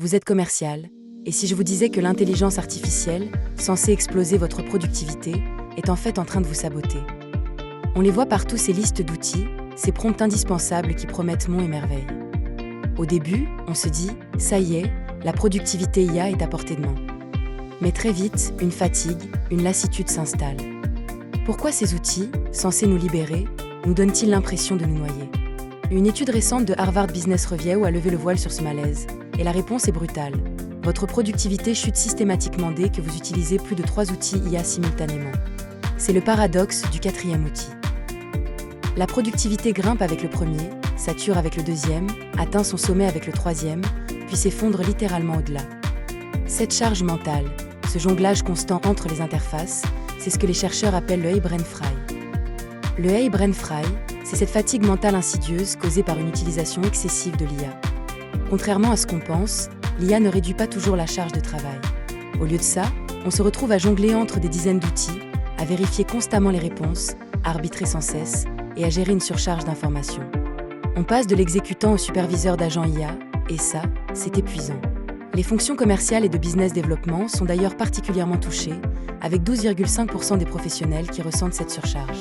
Vous êtes commercial, et si je vous disais que l'intelligence artificielle, censée exploser votre productivité, est en fait en train de vous saboter? On les voit partout, ces listes d'outils, ces prompts indispensables qui promettent monts et merveilles. Au début, on se dit, ça y est, la productivité IA est à portée de main. Mais très vite, une fatigue, une lassitude s'installe. Pourquoi ces outils, censés nous libérer, nous donnent-ils l'impression de nous noyer? Une étude récente de Harvard Business Review a levé le voile sur ce malaise, et la réponse est brutale. Votre productivité chute systématiquement dès que vous utilisez plus de 3 outils IA simultanément. C'est le paradoxe du 4e outil. La productivité grimpe avec le premier, sature avec le deuxième, atteint son sommet avec le 3e, puis s'effondre littéralement au-delà. Cette charge mentale, ce jonglage constant entre les interfaces, c'est ce que les chercheurs appellent le brain fry. Le brain fry, c'est cette fatigue mentale insidieuse causée par une utilisation excessive de l'IA. Contrairement à ce qu'on pense, l'IA ne réduit pas toujours la charge de travail. Au lieu de ça, on se retrouve à jongler entre des dizaines d'outils, à vérifier constamment les réponses, à arbitrer sans cesse et à gérer une surcharge d'informations. On passe de l'exécutant au superviseur d'agents IA, et ça, c'est épuisant. Les fonctions commerciales et de business développement sont d'ailleurs particulièrement touchées, avec 12,5% des professionnels qui ressentent cette surcharge.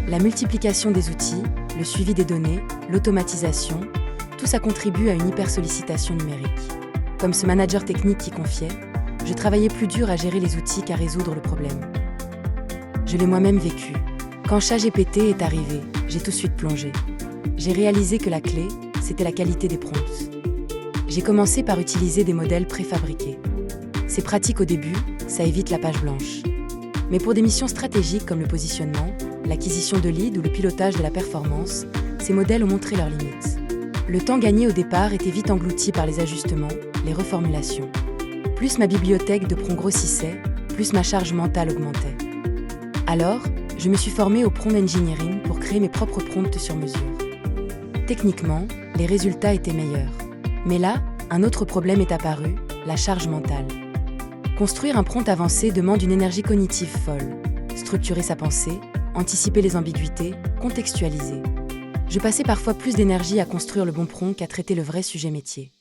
La multiplication des outils, le suivi des données, l'automatisation, tout ça contribue à une hypersollicitation numérique. Comme ce manager technique qui confiait, « Je travaillais plus dur à gérer les outils qu'à résoudre le problème. » Je l'ai moi-même vécu. Quand ChatGPT est arrivé, j'ai tout de suite plongé. J'ai réalisé que la clé, c'était la qualité des prompts. J'ai commencé par utiliser des modèles préfabriqués. C'est pratique au début, ça évite la page blanche. Mais pour des missions stratégiques comme le positionnement, l'acquisition de leads ou le pilotage de la performance, ces modèles ont montré leurs limites. Le temps gagné au départ était vite englouti par les ajustements, les reformulations. Plus ma bibliothèque de prompts grossissait, plus ma charge mentale augmentait. Alors, je me suis formée au prompt engineering pour créer mes propres prompts sur mesure. Techniquement, les résultats étaient meilleurs. Mais là, un autre problème est apparu, la charge mentale. Construire un prompt avancé demande une énergie cognitive folle. Structurer sa pensée, anticiper les ambiguïtés, contextualiser. Je passais parfois plus d'énergie à construire le bon prompt qu'à traiter le vrai sujet métier.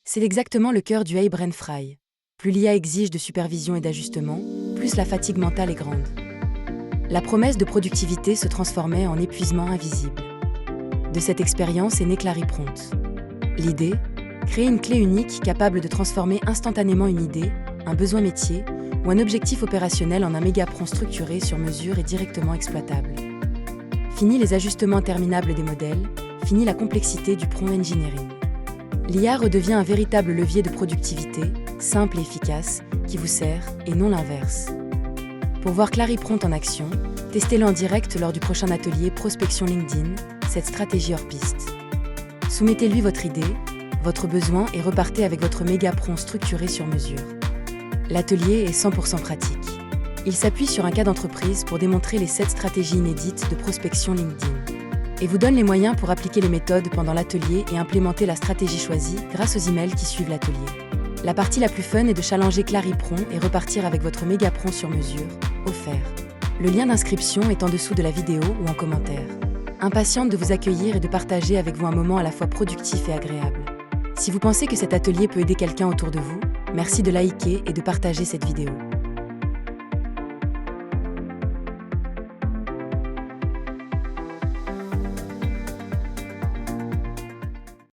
C'est exactement le cœur du brain fry. Plus l'IA exige de supervision et d'ajustement, plus la fatigue mentale est grande. La promesse de productivité se transformait en épuisement invisible. De cette expérience est né Clariprompt. L'idée, créer une clé unique capable de transformer instantanément une idée, un besoin métier ou un objectif opérationnel en un méga prompt structuré sur mesure et directement exploitable. Fini les ajustements interminables des modèles, fini la complexité du prompt engineering. L'IA redevient un véritable levier de productivité, simple et efficace, qui vous sert, et non l'inverse. Pour voir Clariprompt en action, testez-le en direct lors du prochain atelier Prospection LinkedIn, cette stratégie hors piste. Soumettez-lui votre idée, votre besoin et repartez avec votre méga prompt structuré sur mesure. L'atelier est 100% pratique. Il s'appuie sur un cas d'entreprise pour démontrer les 7 stratégies inédites de prospection LinkedIn. Et vous donne les moyens pour appliquer les méthodes pendant l'atelier et implémenter la stratégie choisie grâce aux emails qui suivent l'atelier. La partie la plus fun est de challenger Clariprompt et repartir avec votre méga prompt sur mesure, offert. Le lien d'inscription est en dessous de la vidéo ou en commentaire. Impatiente de vous accueillir et de partager avec vous un moment à la fois productif et agréable. Si vous pensez que cet atelier peut aider quelqu'un autour de vous, merci de liker et de partager cette vidéo.